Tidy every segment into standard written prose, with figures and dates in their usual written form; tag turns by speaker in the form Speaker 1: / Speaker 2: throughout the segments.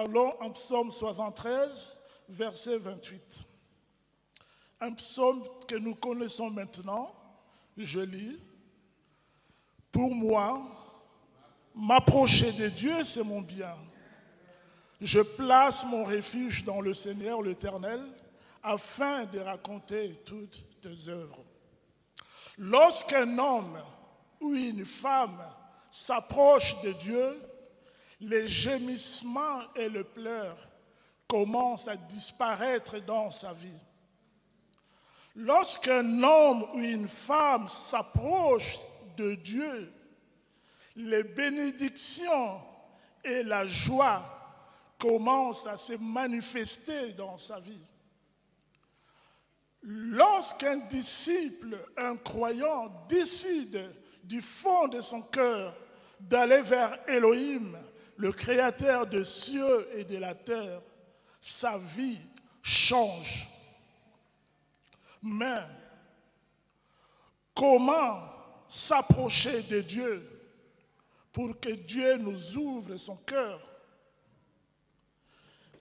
Speaker 1: Allons en psaume 73, verset 28. Un psaume que nous connaissons maintenant, je lis. Pour moi, m'approcher de Dieu, c'est mon bien. Je place mon refuge dans le Seigneur l'Éternel, afin de raconter toutes tes œuvres. Lorsqu'un homme ou une femme s'approche de Dieu, les gémissements et les pleurs commencent à disparaître dans sa vie. Lorsqu'un homme ou une femme s'approche de Dieu, les bénédictions et la joie commencent à se manifester dans sa vie. Lorsqu'un disciple, un croyant, décide du fond de son cœur d'aller vers Elohim, le créateur des cieux et de la terre, sa vie change. Mais comment s'approcher de Dieu pour que Dieu nous ouvre son cœur?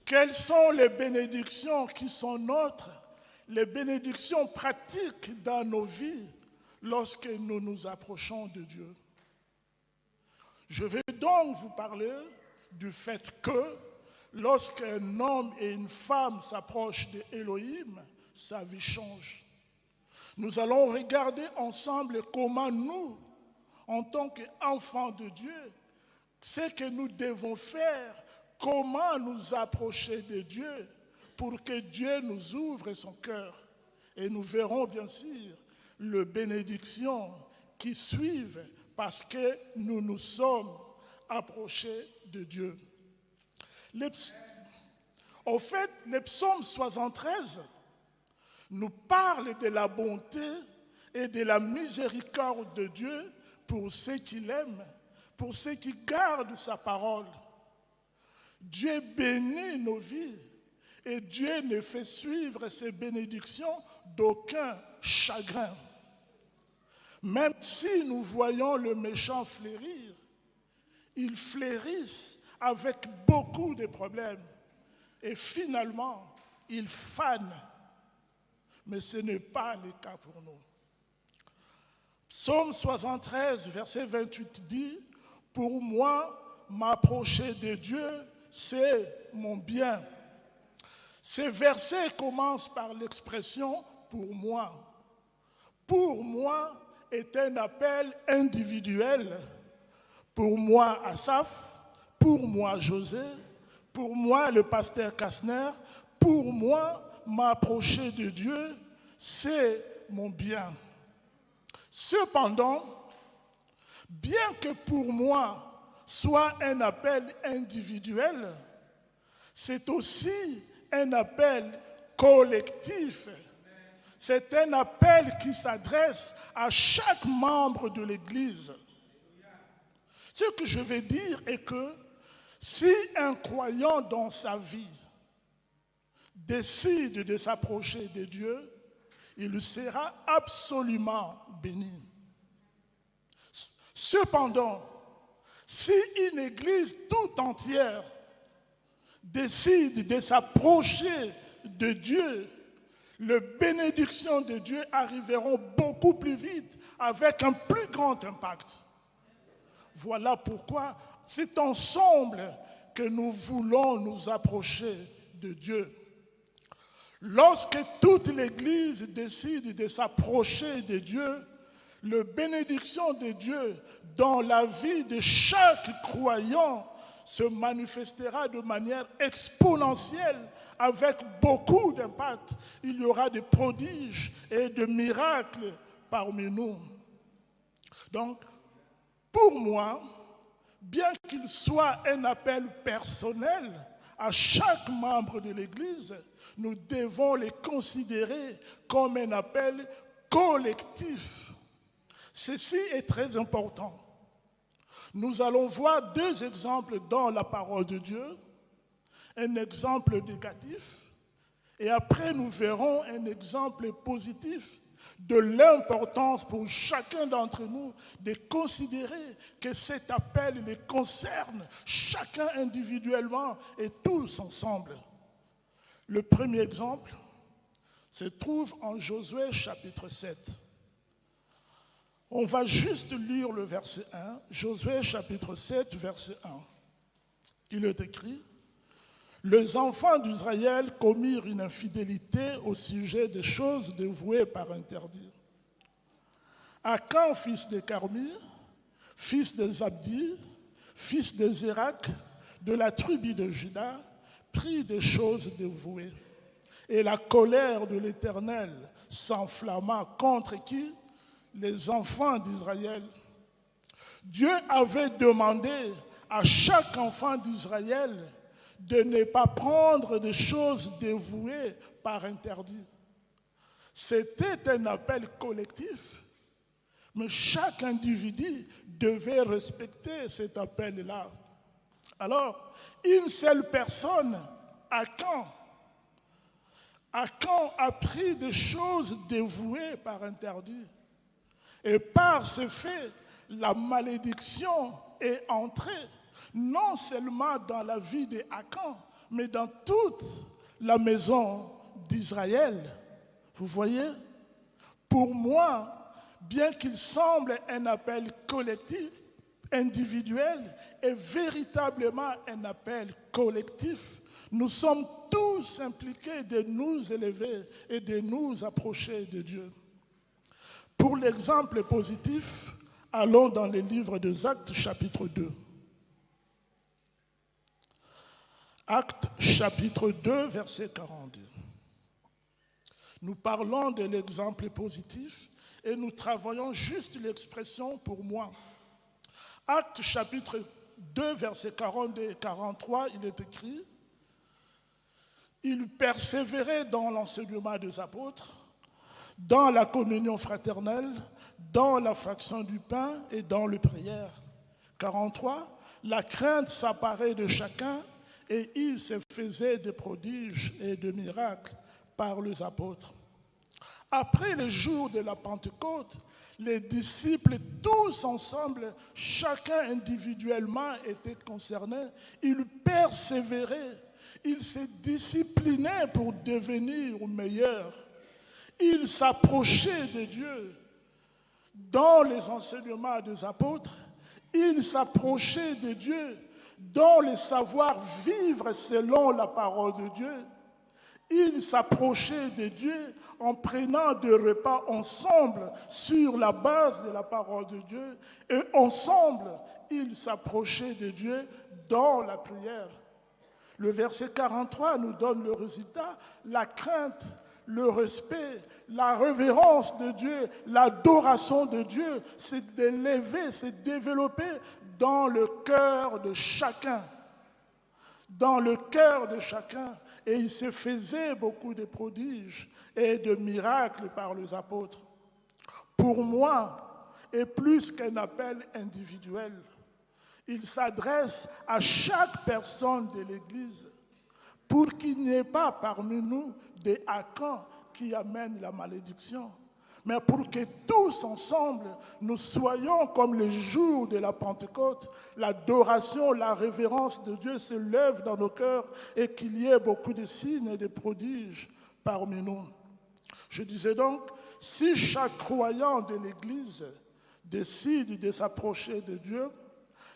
Speaker 1: Quelles sont les bénédictions qui sont nôtres, les bénédictions pratiques dans nos vies lorsque nous nous approchons de Dieu? Je vais donc vous parler du fait que lorsqu'un homme et une femme s'approchent d'Élohim, sa vie change. Nous allons regarder ensemble comment nous, en tant qu'enfants de Dieu, ce que nous devons faire, comment nous approcher de Dieu pour que Dieu nous ouvre son cœur. Et nous verrons bien sûr les bénédictions qui suivent parce que nous nous sommes approchés de Dieu. En fait, le psaume 73 nous parle de la bonté et de la miséricorde de Dieu pour ceux qui l'aiment, pour ceux qui gardent sa parole. Dieu bénit nos vies et Dieu ne fait suivre ses bénédictions d'aucun chagrin. Même si nous voyons le méchant fleurir, ils fleurissent avec beaucoup de problèmes et finalement, ils fanent. Mais ce n'est pas le cas pour nous. Psaume 73, verset 28 dit « Pour moi, m'approcher de Dieu, c'est mon bien ». Ce verset commence par l'expression « pour moi ». Pour moi est un appel individuel. Pour moi, Asaph, pour moi, José, pour moi, le pasteur Kastner, pour moi, m'approcher de Dieu, c'est mon bien. Cependant, bien que pour moi soit un appel individuel, c'est aussi un appel collectif. C'est un appel qui s'adresse à chaque membre de l'Église. Ce que je veux dire est que si un croyant dans sa vie décide de s'approcher de Dieu, il sera absolument béni. Cependant, si une église tout entière décide de s'approcher de Dieu, les bénédictions de Dieu arriveront beaucoup plus vite, avec un plus grand impact. Voilà pourquoi c'est ensemble que nous voulons nous approcher de Dieu. Lorsque toute l'Église décide de s'approcher de Dieu, la bénédiction de Dieu dans la vie de chaque croyant se manifestera de manière exponentielle avec beaucoup d'impact. Il y aura des prodiges et des miracles parmi nous. Donc, pour moi, bien qu'il soit un appel personnel à chaque membre de l'Église, nous devons les considérer comme un appel collectif. Ceci est très important. Nous allons voir deux exemples dans la parole de Dieu, un exemple négatif, et après nous verrons un exemple positif de l'importance pour chacun d'entre nous de considérer que cet appel les concerne chacun individuellement et tous ensemble. Le premier exemple se trouve en Josué chapitre 7. On va juste lire le verset 1, Josué chapitre 7, verset 1. Il est écrit: les enfants d'Israël commirent une infidélité au sujet des choses dévouées par interdit. Akan, fils de Carmi, fils de Zabdi, fils de Zérak, de la tribu de Juda, prit des choses dévouées. Et la colère de l'Éternel s'enflamma contre qui? Les enfants d'Israël. Dieu avait demandé à chaque enfant d'Israël de ne pas prendre des choses dévouées par interdit. C'était un appel collectif, mais chaque individu devait respecter cet appel-là. Alors, une seule personne, Akan a pris des choses dévouées par interdit. Et par ce fait, la malédiction est entrée non seulement dans la vie d'Akan, mais dans toute la maison d'Israël. Vous voyez? Pour moi, bien qu'il semble un appel collectif, individuel, est véritablement un appel collectif. Nous sommes tous impliqués de nous élever et de nous approcher de Dieu. Pour l'exemple positif, allons dans les livres des Actes, chapitre 2. Actes, chapitre 2, verset 42. Nous parlons de l'exemple positif et nous travaillons juste l'expression pour moi. Actes, chapitre 2, verset 42 et 43, il est écrit: ils persévéraient dans l'enseignement des apôtres, dans la communion fraternelle, dans la fraction du pain et dans les prières. 43, la crainte s'apparaît de chacun et il se faisait des prodiges et des miracles par les apôtres. Après le jour de la Pentecôte, les disciples, tous ensemble, chacun individuellement était concerné. Ils persévéraient, ils se disciplinaient pour devenir meilleurs. Ils s'approchaient de Dieu dans les enseignements des apôtres. Ils s'approchaient de Dieu dans le savoir vivre selon la parole de Dieu. Ils s'approchaient de Dieu en prenant des repas ensemble sur la base de la parole de Dieu. Et ensemble, ils s'approchaient de Dieu dans la prière. Le verset 43 nous donne le résultat: la crainte, le respect, la révérence de Dieu, l'adoration de Dieu s'est élevée, s'est développée dans le cœur de chacun. Dans le cœur de chacun. Et il se faisait beaucoup de prodiges et de miracles par les apôtres. Pour moi, est plus qu'un appel individuel. Il s'adresse à chaque personne de l'Église pour qu'il n'y ait pas parmi nous des Akans qui amènent la malédiction, mais pour que tous ensemble, nous soyons comme les jours de la Pentecôte, l'adoration, la révérence de Dieu se lève dans nos cœurs et qu'il y ait beaucoup de signes et de prodiges parmi nous. Je disais donc, si chaque croyant de l'Église décide de s'approcher de Dieu,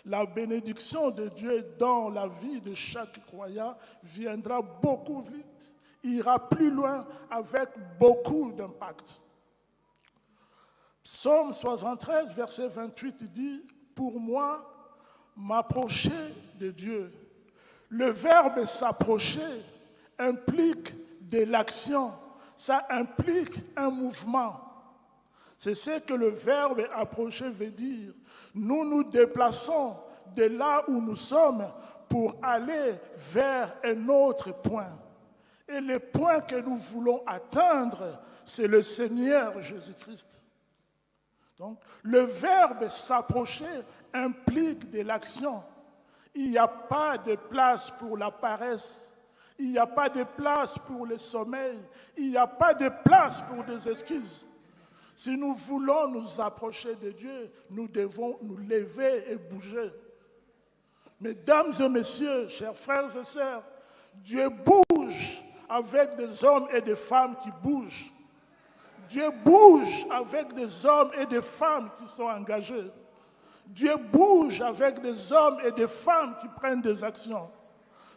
Speaker 1: la bénédiction de Dieu dans la vie de chaque croyant viendra beaucoup vite, ira plus loin avec beaucoup d'impact. Psaume 73, verset 28 dit: pour moi, m'approcher de Dieu. Le verbe s'approcher implique de l'action, ça implique un mouvement. C'est ce que le verbe approcher veut dire. Nous nous déplaçons de là où nous sommes pour aller vers un autre point. Et le point que nous voulons atteindre, c'est le Seigneur Jésus-Christ. Donc, le verbe s'approcher implique de l'action. Il n'y a pas de place pour la paresse. Il n'y a pas de place pour le sommeil. Il n'y a pas de place pour des excuses. Si nous voulons nous approcher de Dieu, nous devons nous lever et bouger. Mesdames et messieurs, chers frères et sœurs, Dieu bouge avec des hommes et des femmes qui bougent. Dieu bouge avec des hommes et des femmes qui sont engagés. Dieu bouge avec des hommes et des femmes qui prennent des actions.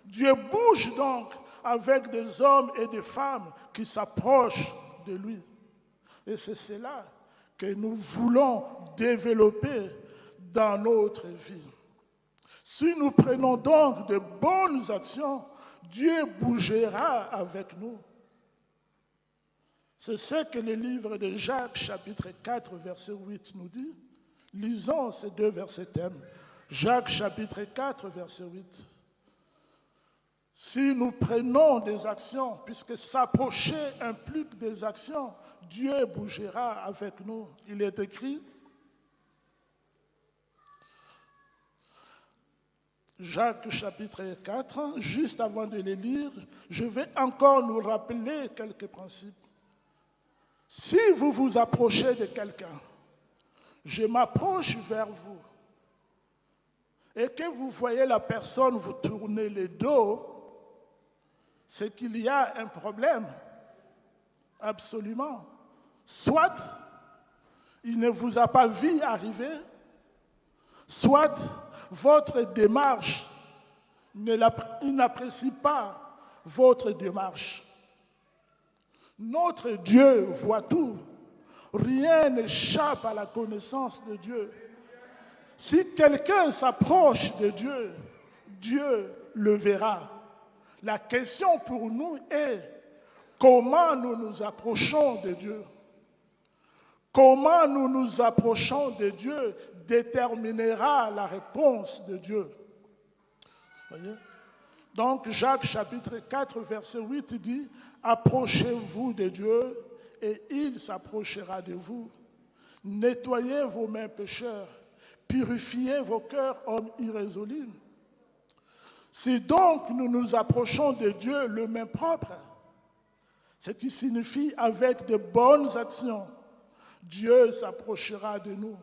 Speaker 1: Dieu bouge donc avec des hommes et des femmes qui s'approchent de lui. Et c'est cela que nous voulons développer dans notre vie. Si nous prenons donc de bonnes actions, Dieu bougera avec nous. C'est ce que le livre de Jacques, chapitre 4, verset 8 nous dit. Lisons ces deux versets thèmes. Jacques, chapitre 4, verset 8. Si nous prenons des actions, puisque s'approcher implique des actions, Dieu bougera avec nous. Il est écrit, Jacques chapitre 4, juste avant de les lire, je vais encore nous rappeler quelques principes. Si vous vous approchez de quelqu'un, je m'approche vers vous, et que vous voyez la personne vous tourner le dos, c'est qu'il y a un problème. Absolument. Soit il ne vous a pas vu arriver, soit votre démarche, il n'apprécie pas votre démarche. Notre Dieu voit tout. Rien n'échappe à la connaissance de Dieu. Si quelqu'un s'approche de Dieu, Dieu le verra. La question pour nous est comment nous nous approchons de Dieu. Comment nous nous approchons de Dieu déterminera la réponse de Dieu. Voyez? Donc Jacques chapitre 4 verset 8 dit « Approchez-vous de Dieu et il s'approchera de vous. Nettoyez vos mains pécheurs, purifiez vos cœurs hommes irrésolus. » Si donc nous nous approchons de Dieu le main propre, ce qui signifie avec de bonnes actions, Dieu s'approchera de nous.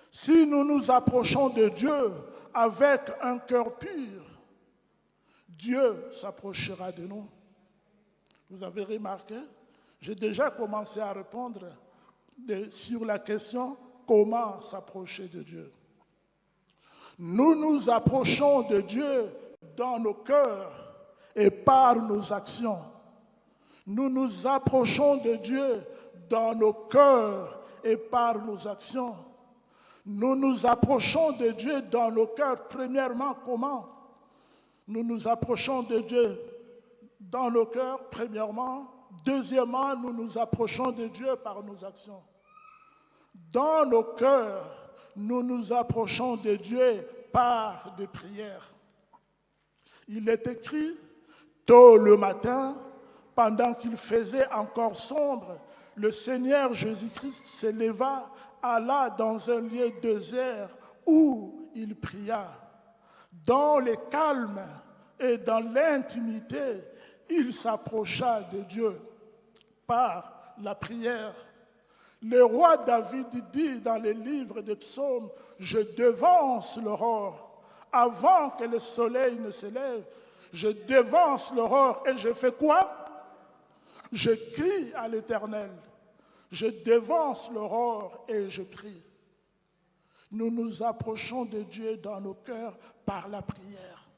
Speaker 1: Si nous nous approchons de Dieu avec un cœur pur, Dieu s'approchera de nous. Vous avez remarqué, j'ai déjà commencé à répondre sur la question comment s'approcher de Dieu. Nous nous approchons de Dieu dans nos cœurs et par nos actions. Nous nous approchons de Dieu dans nos cœurs et par nos actions. Nous nous approchons de Dieu dans nos cœurs, premièrement, comment? Nous nous approchons de Dieu dans nos cœurs, premièrement. Deuxièmement, nous nous approchons de Dieu par nos actions. Dans nos cœurs, nous nous approchons de Dieu par des prières. Il est écrit, tôt le matin, pendant qu'il faisait encore sombre, le Seigneur Jésus-Christ s'éleva, alla dans un lieu désert où il pria. Dans le calme et dans l'intimité, il s'approcha de Dieu par la prière. Le roi David dit dans les livres des psaumes, « Je devance l'aurore. Avant que le soleil ne se lève, je devance l'aurore. » Et je fais quoi? Je crie à l'Éternel. Je devance l'aurore et je prie. Nous nous approchons de Dieu dans nos cœurs par la prière,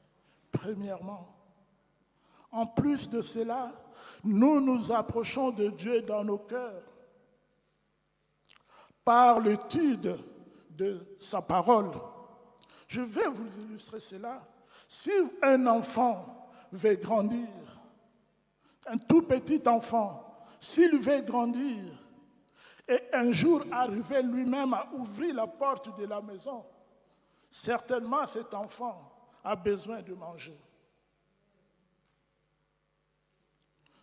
Speaker 1: premièrement. En plus de cela, nous nous approchons de Dieu dans nos cœurs par l'étude de sa parole. Je vais vous illustrer cela. Si un enfant veut grandir, un tout petit enfant, s'il veut grandir, et un jour arriver lui-même à ouvrir la porte de la maison, certainement cet enfant a besoin de manger.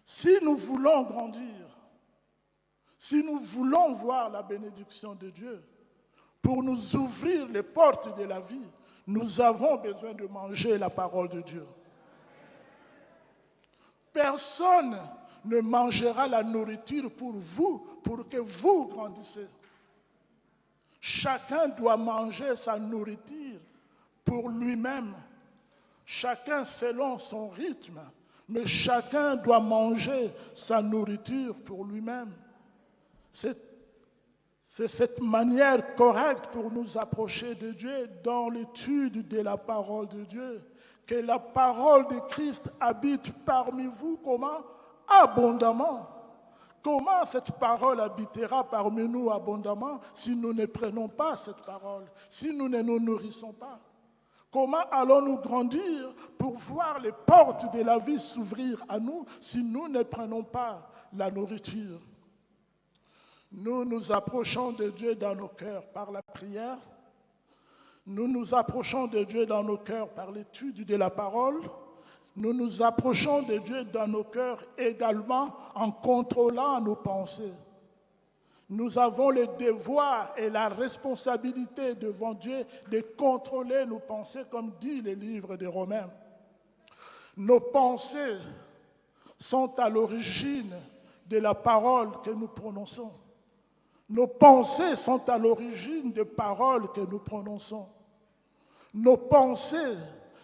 Speaker 1: Si nous voulons grandir, si nous voulons voir la bénédiction de Dieu, pour nous ouvrir les portes de la vie, nous avons besoin de manger la parole de Dieu. Personne ne mangera la nourriture pour vous, pour que vous grandissez. Chacun doit manger sa nourriture pour lui-même, chacun selon son rythme, mais chacun doit manger sa nourriture pour lui-même. C'est cette manière correcte pour nous approcher de Dieu dans l'étude de la parole de Dieu. Que la parole de Christ habite parmi vous, comment? Abondamment. Comment cette parole habitera parmi nous abondamment si nous ne prenons pas cette parole, si nous ne nous nourrissons pas? Comment allons-nous grandir pour voir les portes de la vie s'ouvrir à nous si nous ne prenons pas la nourriture? Nous nous approchons de Dieu dans nos cœurs par la prière. Nous nous approchons de Dieu dans nos cœurs par l'étude de la parole. Nous nous approchons de Dieu dans nos cœurs également en contrôlant nos pensées. Nous avons le devoir et la responsabilité devant Dieu de contrôler nos pensées, comme dit le livre des Romains. Nos pensées sont à l'origine de la parole que nous prononçons. Nos pensées sont à l'origine des paroles que nous prononçons. Nos pensées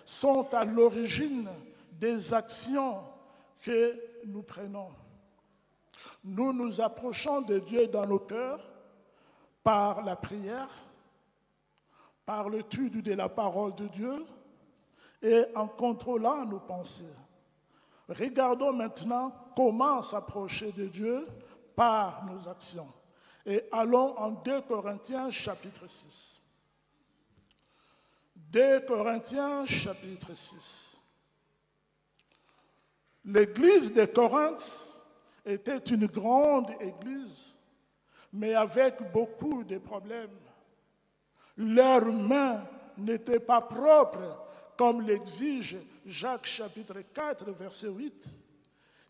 Speaker 1: sont à l'origine des actions que nous prenons. Nous nous approchons de Dieu dans nos cœurs par la prière, par l'étude de la parole de Dieu et en contrôlant nos pensées. Regardons maintenant comment s'approcher de Dieu par nos actions. Et allons en 2 Corinthiens chapitre 6. 2 Corinthiens chapitre 6. L'église de Corinthe était une grande église, mais avec beaucoup de problèmes. Leurs mains n'étaient pas propres, comme l'exige Jacques chapitre 4, verset 8.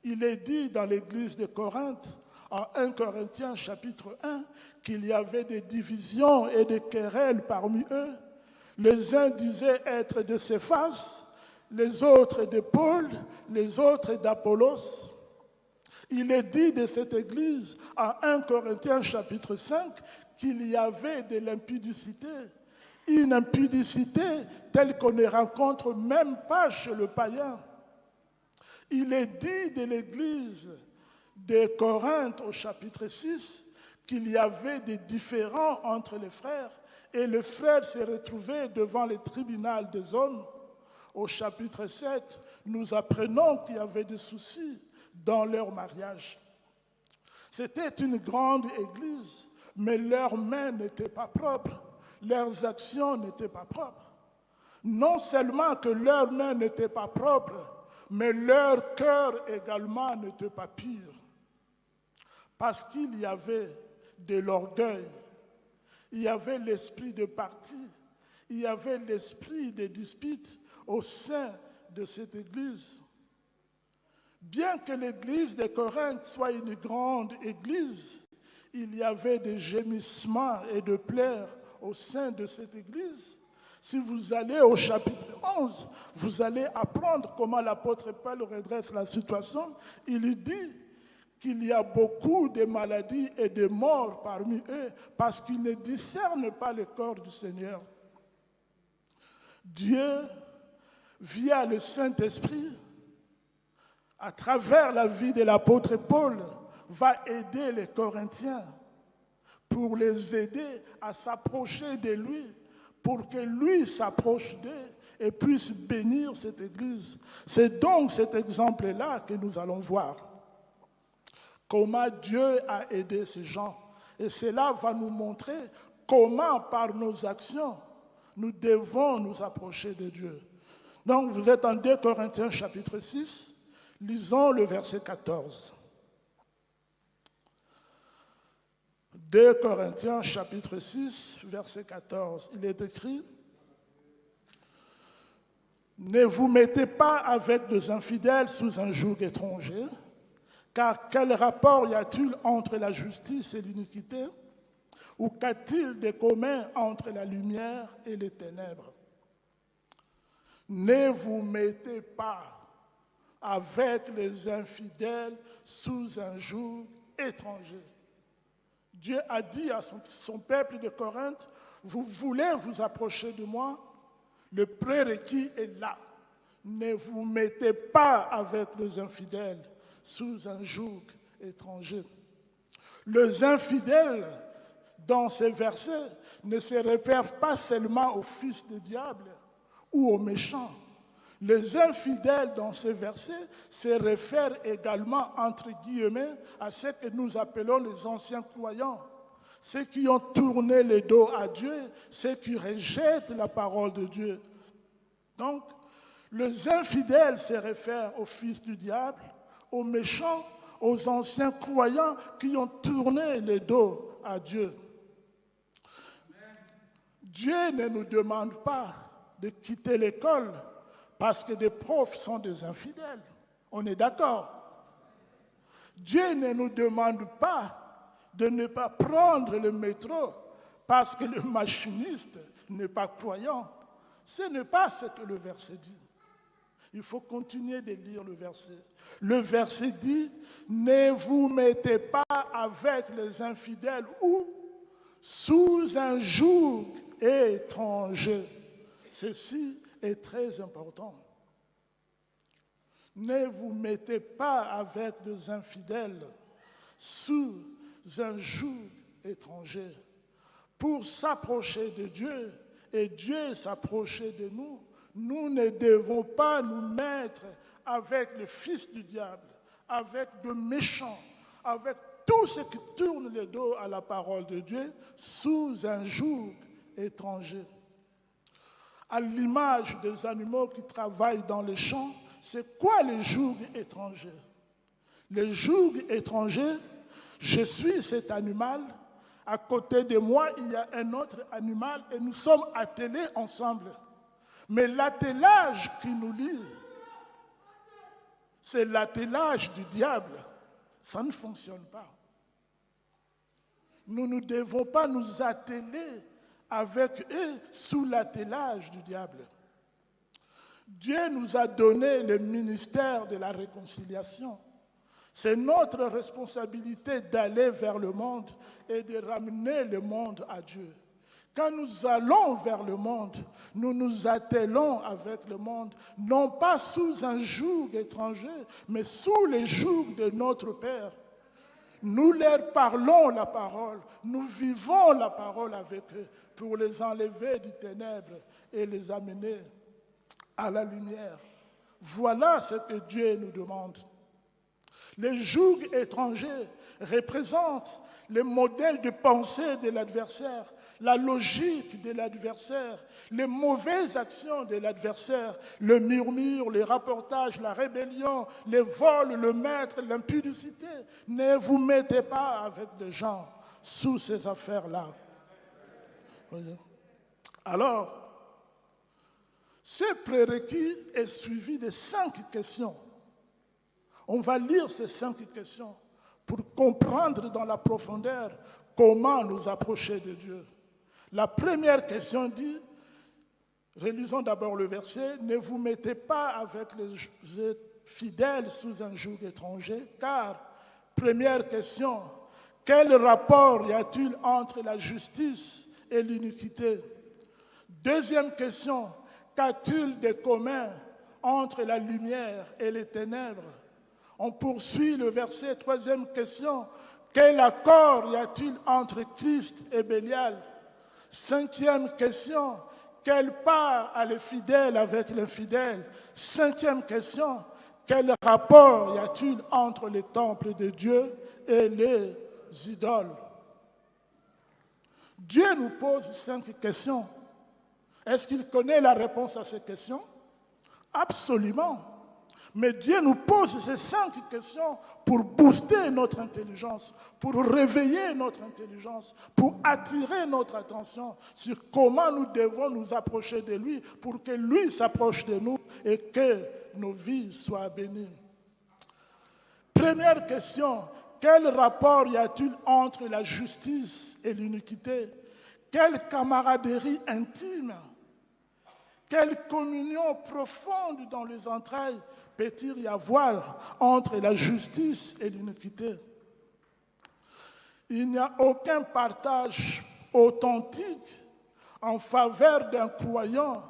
Speaker 1: Il est dit dans l'église de Corinthe, en 1 Corinthiens chapitre 1, qu'il y avait des divisions et des querelles parmi eux. Les uns disaient être de Céphas, les autres de Paul, les autres d'Apollos. Il est dit de cette église en 1 Corinthiens chapitre 5 qu'il y avait de l'impudicité. Une impudicité telle qu'on ne rencontre même pas chez le païen. Il est dit de l'église de Corinthe au chapitre 6 qu'il y avait des différends entre les frères et le frère s'est retrouvé devant le tribunal des hommes. Au chapitre 7, nous apprenons qu'il y avait des soucis dans leur mariage. C'était une grande église, mais leurs mains n'étaient pas propres, leurs actions n'étaient pas propres. Non seulement que leurs mains n'étaient pas propres, mais leur cœur également n'était pas pur. Parce qu'il y avait de l'orgueil, il y avait l'esprit de parti, il y avait l'esprit de dispute au sein de cette église. Bien que l'église de Corinthe soit une grande église, il y avait des gémissements et de pleurs au sein de cette église. Si vous allez au chapitre 11, vous allez apprendre comment l'apôtre Paul redresse la situation. Il dit qu'il y a beaucoup de maladies et de morts parmi eux parce qu'ils ne discernent pas le corps du Seigneur. Dieu, via le Saint-Esprit, à travers la vie de l'apôtre Paul, va aider les Corinthiens pour les aider à s'approcher de lui, pour que lui s'approche d'eux et puisse bénir cette église. C'est donc cet exemple-là que nous allons voir. Comment Dieu a aidé ces gens. Et cela va nous montrer comment, par nos actions, nous devons nous approcher de Dieu. Donc, vous êtes en 2 Corinthiens chapitre 6, lisons le verset 14. 2 Corinthiens chapitre 6, verset 14. Il est écrit « Ne vous mettez pas avec des infidèles sous un joug étranger, car quel rapport y a-t-il entre la justice et l'iniquité? Ou qu'a-t-il de commun entre la lumière et les ténèbres? Ne vous mettez pas avec les infidèles sous un joug étranger. Dieu a dit à son peuple de Corinthe, vous voulez vous approcher de moi? Le prérequis est là. Ne vous mettez pas avec les infidèles sous un joug étranger. Les infidèles, dans ces versets, ne se réfèrent pas seulement aux fils du diable ou aux méchants. Les infidèles, dans ces versets, se réfèrent également, entre guillemets, à ce que nous appelons les anciens croyants. Ceux qui ont tourné le dos à Dieu, ceux qui rejettent la parole de Dieu. Donc, les infidèles se réfèrent aux fils du diable, aux méchants, aux anciens croyants qui ont tourné le dos à Dieu. Dieu ne nous demande pas de quitter l'école parce que des profs sont des infidèles. On est d'accord? Dieu ne nous demande pas de ne pas prendre le métro parce que le machiniste n'est pas croyant. Ce n'est pas ce que le verset dit. Il faut continuer de lire le verset. Le verset dit, ne vous mettez pas avec les infidèles ou sous un joug étranger. Ceci est très important. Ne vous mettez pas avec les infidèles sous un joug étranger. Pour s'approcher de Dieu et Dieu s'approcher de nous, nous ne devons pas nous mettre avec le fils du diable, avec de méchants, avec tous ceux qui tournent le dos à la parole de Dieu sous un joug étranger. À l'image des animaux qui travaillent dans les champs, c'est quoi le joug étranger? Le joug étranger, je suis cet animal, à côté de moi, il y a un autre animal et nous sommes attelés ensemble. Mais l'attelage qui nous lie, c'est l'attelage du diable. Ça ne fonctionne pas. Nous ne devons pas nous atteler avec eux sous l'attelage du diable. Dieu nous a donné le ministère de la réconciliation. C'est notre responsabilité d'aller vers le monde et de ramener le monde à Dieu. Quand nous allons vers le monde, nous nous attelons avec le monde, non pas sous un joug étranger, mais sous le joug de notre Père. Nous leur parlons la parole, nous vivons la parole avec eux pour les enlever du ténèbre et les amener à la lumière. Voilà ce que Dieu nous demande. Le joug étranger représente le modèle de pensée de l'adversaire, la logique de l'adversaire, les mauvaises actions de l'adversaire, le murmure, les rapportages, la rébellion, les vols, le maître, l'impudicité. Ne vous mettez pas avec des gens sous ces affaires-là. Alors, ce prérequis est suivi de 5 questions. On va lire ces 5 questions pour comprendre dans la profondeur comment nous approcher de Dieu. La première question dit, relisons d'abord le verset, ne vous mettez pas avec les fidèles sous un joug étranger, car, première question, quel rapport y a-t-il entre la justice et l'iniquité? Deuxième question, qu'a-t-il de commun entre la lumière et les ténèbres? On poursuit le verset, troisième question. Quel accord y a-t-il entre Christ et Bélial? Cinquième question. Quelle part a les fidèles avec les fidèles? Cinquième question. Quel rapport y a-t-il entre les temples de Dieu et les idoles? Dieu nous pose 5 questions. Est-ce qu'il connaît la réponse à ces questions? Absolument. Mais Dieu nous pose ces 5 questions pour booster notre intelligence, pour réveiller notre intelligence, pour attirer notre attention sur comment nous devons nous approcher de lui pour que lui s'approche de nous et que nos vies soient bénies. Première question, quel rapport y a-t-il entre la justice et l'iniquité? Quelle camaraderie intime? Quelle communion profonde dans les entrailles peut-il y avoir entre la justice et l'iniquité? Il n'y a aucun partage authentique en faveur d'un croyant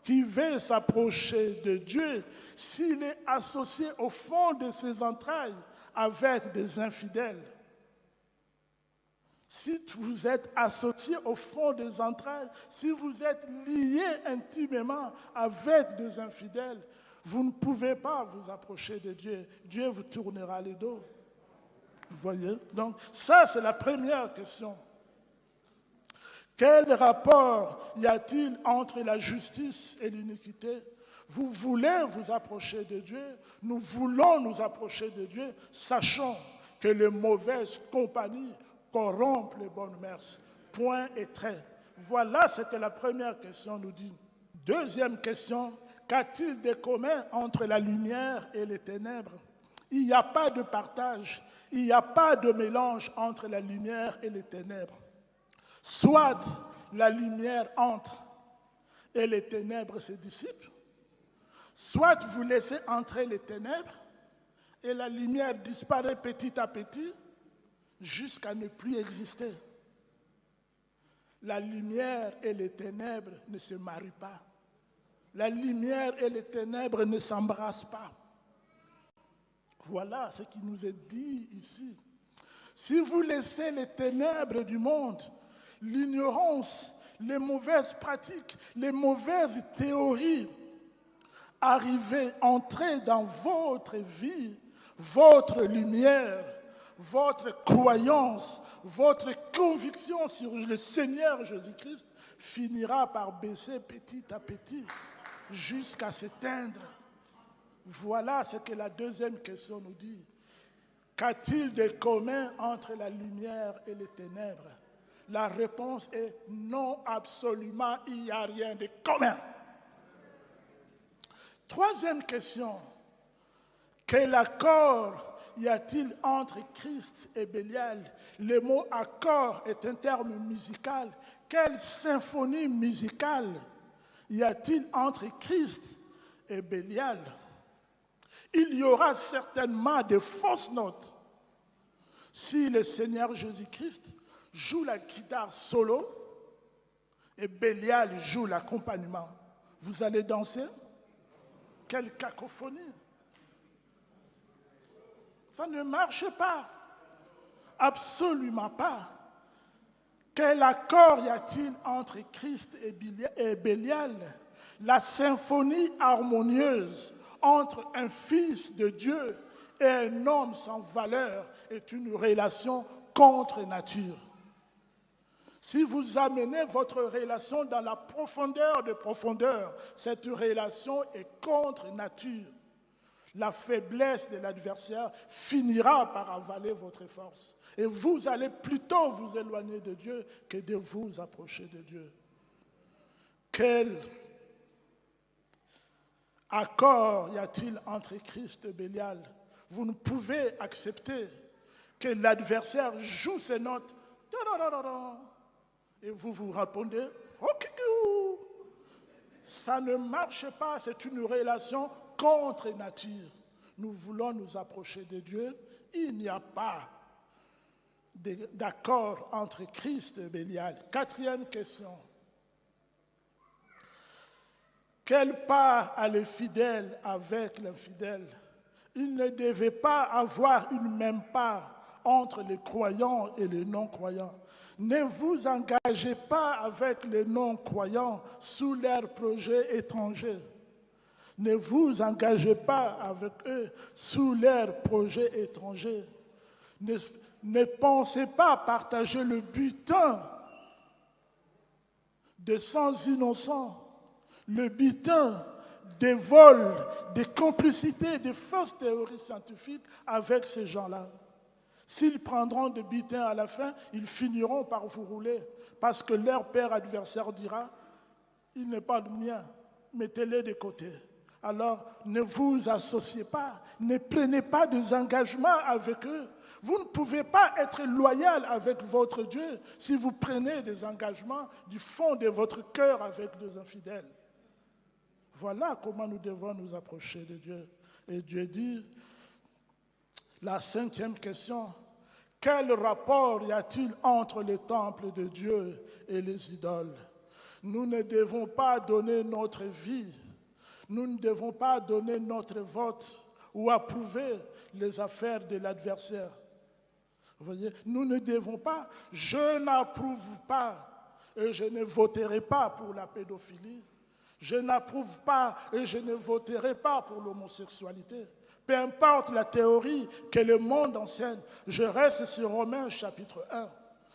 Speaker 1: qui veut s'approcher de Dieu s'il est associé au fond de ses entrailles avec des infidèles. Si vous êtes associé au fond des entrailles, si vous êtes lié intimement avec des infidèles, vous ne pouvez pas vous approcher de Dieu. Dieu vous tournera les dos. Vous voyez? Donc, ça, c'est la première question. Quel rapport y a-t-il entre la justice et l'iniquité? Vous voulez vous approcher de Dieu, nous voulons nous approcher de Dieu, sachant que les mauvaises compagnies corrompent les bonnes mœurs. Point et trait. Voilà ce que la première question nous dit. Deuxième question, qu'a-t-il de commun entre la lumière et les ténèbres? Il n'y a pas de partage, il n'y a pas de mélange entre la lumière et les ténèbres. Soit la lumière entre et les ténèbres se dissipent, soit vous laissez entrer les ténèbres et la lumière disparaît petit à petit jusqu'à ne plus exister. La lumière et les ténèbres ne se marient pas. La lumière et les ténèbres ne s'embrassent pas. Voilà ce qui nous est dit ici. Si vous laissez les ténèbres du monde, l'ignorance, les mauvaises pratiques, les mauvaises théories arriver, entrer dans votre vie, votre lumière, votre croyance, votre conviction sur le Seigneur Jésus-Christ finira par baisser petit à petit jusqu'à s'éteindre. Voilà ce que la deuxième question nous dit. Qu'a-t-il de commun entre la lumière et les ténèbres? La réponse est non, absolument, il n'y a rien de commun. Troisième question. Quel accord y a-t-il entre Christ et Bélial? Le mot accord est un terme musical. Quelle symphonie musicale y a-t-il entre Christ et Bélial? Il y aura certainement de fausses notes si le Seigneur Jésus-Christ joue la guitare solo et Bélial joue l'accompagnement. Vous allez danser? Quelle cacophonie! Ça ne marche pas. Absolument pas. Quel accord y a-t-il entre Christ et Bélial? La symphonie harmonieuse entre un fils de Dieu et un homme sans valeur est une relation contre nature. Si vous amenez votre relation dans la profondeur de profondeur, cette relation est contre nature. La faiblesse de l'adversaire finira par avaler votre force. Et vous allez plutôt vous éloigner de Dieu que de vous approcher de Dieu. Quel accord y a-t-il entre Christ et Bélial? Vous ne pouvez accepter que l'adversaire joue ses notes. Et vous vous répondez, ok, ça ne marche pas, c'est une relation contre nature. Nous voulons nous approcher de Dieu. Il n'y a pas d'accord entre Christ et Bélial. Quatrième question. Quelle part a le fidèle avec l'infidèle? Il ne devait pas avoir une même part entre les croyants et les non-croyants. Ne vous engagez pas avec les non-croyants sous leurs projets étrangers. Ne vous engagez pas avec eux sous leurs projets étrangers. Ne pensez pas partager le butin de sang innocents, le butin des vols, des complicités, des fausses théories scientifiques avec ces gens-là. S'ils prendront de butin à la fin, ils finiront par vous rouler parce que leur père adversaire dira « il n'est pas le mien, mettez-les de côté ». Alors, ne vous associez pas, ne prenez pas des engagements avec eux. Vous ne pouvez pas être loyal avec votre Dieu si vous prenez des engagements du fond de votre cœur avec des infidèles. Voilà comment nous devons nous approcher de Dieu. Et Dieu dit, la 5e question, quel rapport y a-t-il entre le temple de Dieu et les idoles? Nous ne devons pas donner notre vie, nous ne devons pas donner notre vote ou approuver les affaires de l'adversaire. Vous voyez, nous ne devons pas, je n'approuve pas et je ne voterai pas pour la pédophilie. Je n'approuve pas et je ne voterai pas pour l'homosexualité. Peu importe la théorie que le monde enseigne, je reste sur Romains chapitre 1.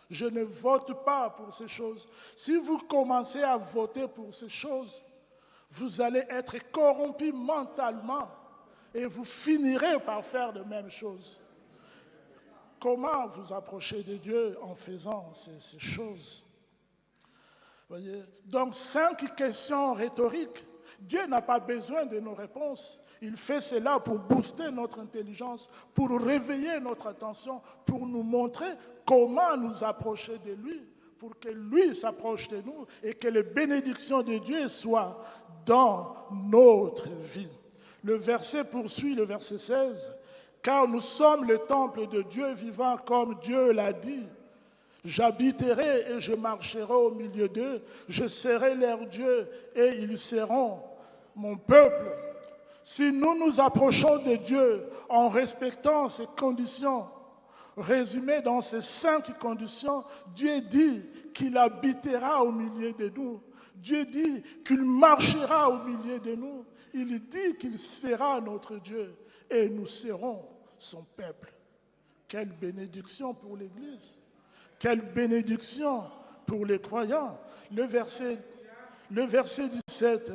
Speaker 1: Je ne vote pas pour ces choses. Si vous commencez à voter pour ces choses, vous allez être corrompu mentalement et vous finirez par faire de mêmes choses. Comment vous approcher de Dieu en faisant ces choses? Voyez? Donc, 5 questions rhétoriques. Dieu n'a pas besoin de nos réponses. Il fait cela pour booster notre intelligence, pour réveiller notre attention, pour nous montrer comment nous approcher de lui, pour que lui s'approche de nous et que les bénédictions de Dieu soient dans notre vie. Le verset poursuit, le verset 16. « Car nous sommes le temple de Dieu vivant comme Dieu l'a dit. J'habiterai et je marcherai au milieu d'eux, je serai leur Dieu et ils seront mon peuple. » Si nous nous approchons de Dieu en respectant ces conditions, résumées dans ces 5 conditions, Dieu dit qu'il habitera au milieu de nous. Dieu dit qu'il marchera au milieu de nous. Il dit qu'il sera notre Dieu et nous serons son peuple. Quelle bénédiction pour l'Église! Quelle bénédiction pour les croyants. Le verset 17.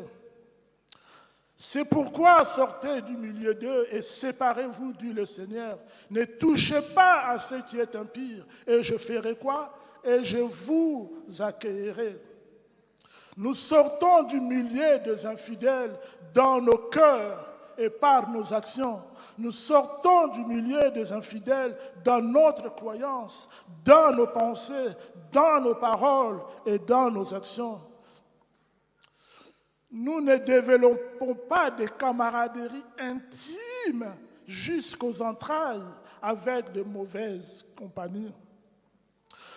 Speaker 1: C'est pourquoi sortez du milieu d'eux et séparez-vous, dit le Seigneur. Ne touchez pas à ce qui est impur. Et je ferai quoi? Et je vous accueillerai. Nous sortons du milieu des infidèles dans nos cœurs et par nos actions. Nous sortons du milieu des infidèles dans notre croyance, dans nos pensées, dans nos paroles et dans nos actions. Nous ne développons pas de camaraderie intime jusqu'aux entrailles avec de mauvaises compagnies.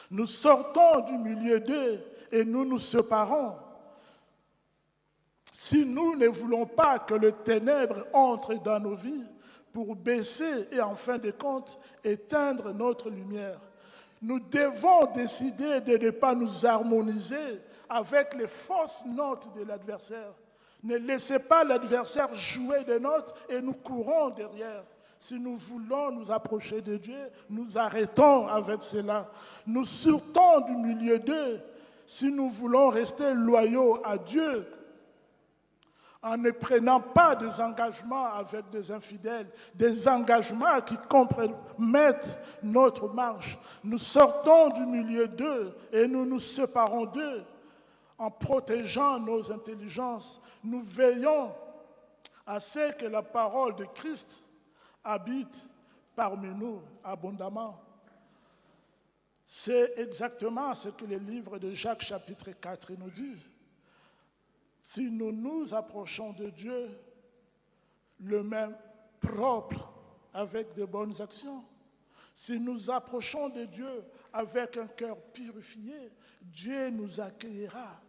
Speaker 1: Nous sortons du milieu d'eux et nous nous séparons. Si nous ne voulons pas que le ténèbre entre dans nos vies pour baisser et en fin de compte éteindre notre lumière, nous devons décider de ne pas nous harmoniser avec les fausses notes de l'adversaire. Ne laissez pas l'adversaire jouer des notes et nous courons derrière. Si nous voulons nous approcher de Dieu, nous arrêtons avec cela. Nous sortons du milieu d'eux si nous voulons rester loyaux à Dieu en ne prenant pas des engagements avec des infidèles, des engagements qui compromettent notre marche. Nous sortons du milieu d'eux et nous nous séparons d'eux en protégeant nos intelligences. Nous veillons à ce que la parole de Christ habite parmi nous abondamment. C'est exactement ce que le livre de Jacques chapitre 4 nous dit. Si nous nous approchons de Dieu, le même propre, avec de bonnes actions, si nous approchons de Dieu avec un cœur purifié, Dieu nous accueillera.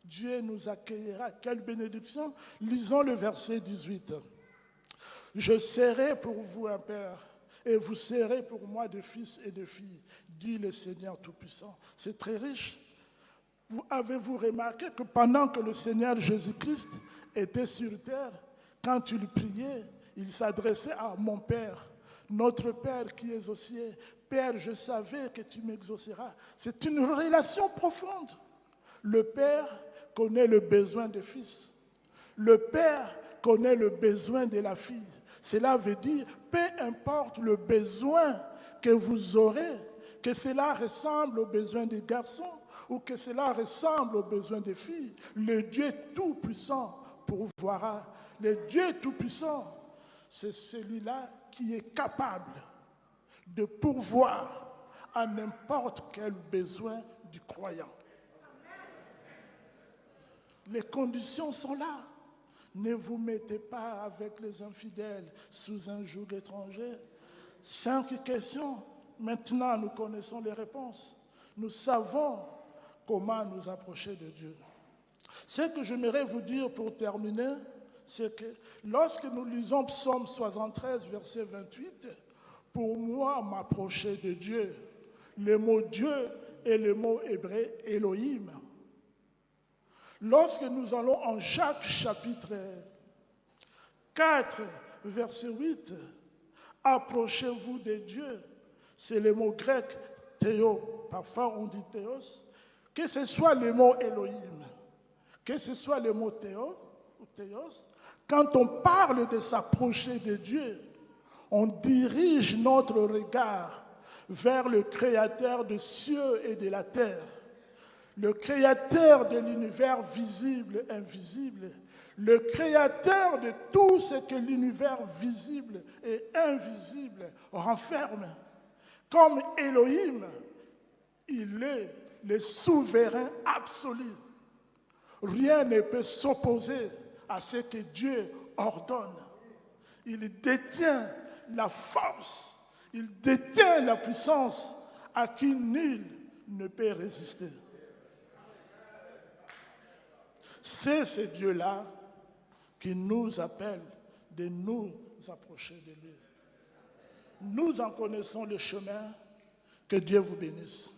Speaker 1: Dieu nous accueillera. Quelle bénédiction! Lisons le verset 18. « Je serai pour vous un père, et vous serez pour moi des fils et des filles, dit le Seigneur Tout-Puissant. » C'est très riche. Avez-vous remarqué que pendant que le Seigneur Jésus-Christ était sur terre, quand il priait, il s'adressait à mon Père, notre Père qui est aux cieux. Père, je savais que tu m'exauceras. C'est une relation profonde. Le Père connaît le besoin des fils. Le Père connaît le besoin de la fille. Cela veut dire, peu importe le besoin que vous aurez, que cela ressemble aux besoins des garçons, ou que cela ressemble aux besoins des filles, le Dieu Tout-Puissant pourvoira. Le Dieu Tout-Puissant, c'est celui-là qui est capable de pourvoir à n'importe quel besoin du croyant. Les conditions sont là. Ne vous mettez pas avec les infidèles sous un joug étranger. 5 questions. Maintenant, nous connaissons les réponses. Nous savons comment nous approcher de Dieu. Ce que j'aimerais vous dire pour terminer, c'est que lorsque nous lisons Psaume 73, verset 28, pour moi, m'approcher de Dieu, le mot Dieu est le mot hébreu Elohim. Lorsque nous allons en Jacques chapitre 4, verset 8, approchez-vous de Dieu, c'est le mot grec théo, parfois on dit théos, que ce soit le mot Elohim, que ce soit le mot théo ou théos, quand on parle de s'approcher de Dieu, on dirige notre regard vers le Créateur des cieux et de la terre, le Créateur de l'univers visible et invisible, le Créateur de tout ce que l'univers visible et invisible renferme. Comme Elohim, il est le souverain absolu. Rien ne peut s'opposer à ce que Dieu ordonne. Il détient la force, il détient la puissance à qui nul ne peut résister. C'est ce Dieu-là qui nous appelle de nous approcher de lui. Nous en connaissons le chemin. Que Dieu vous bénisse.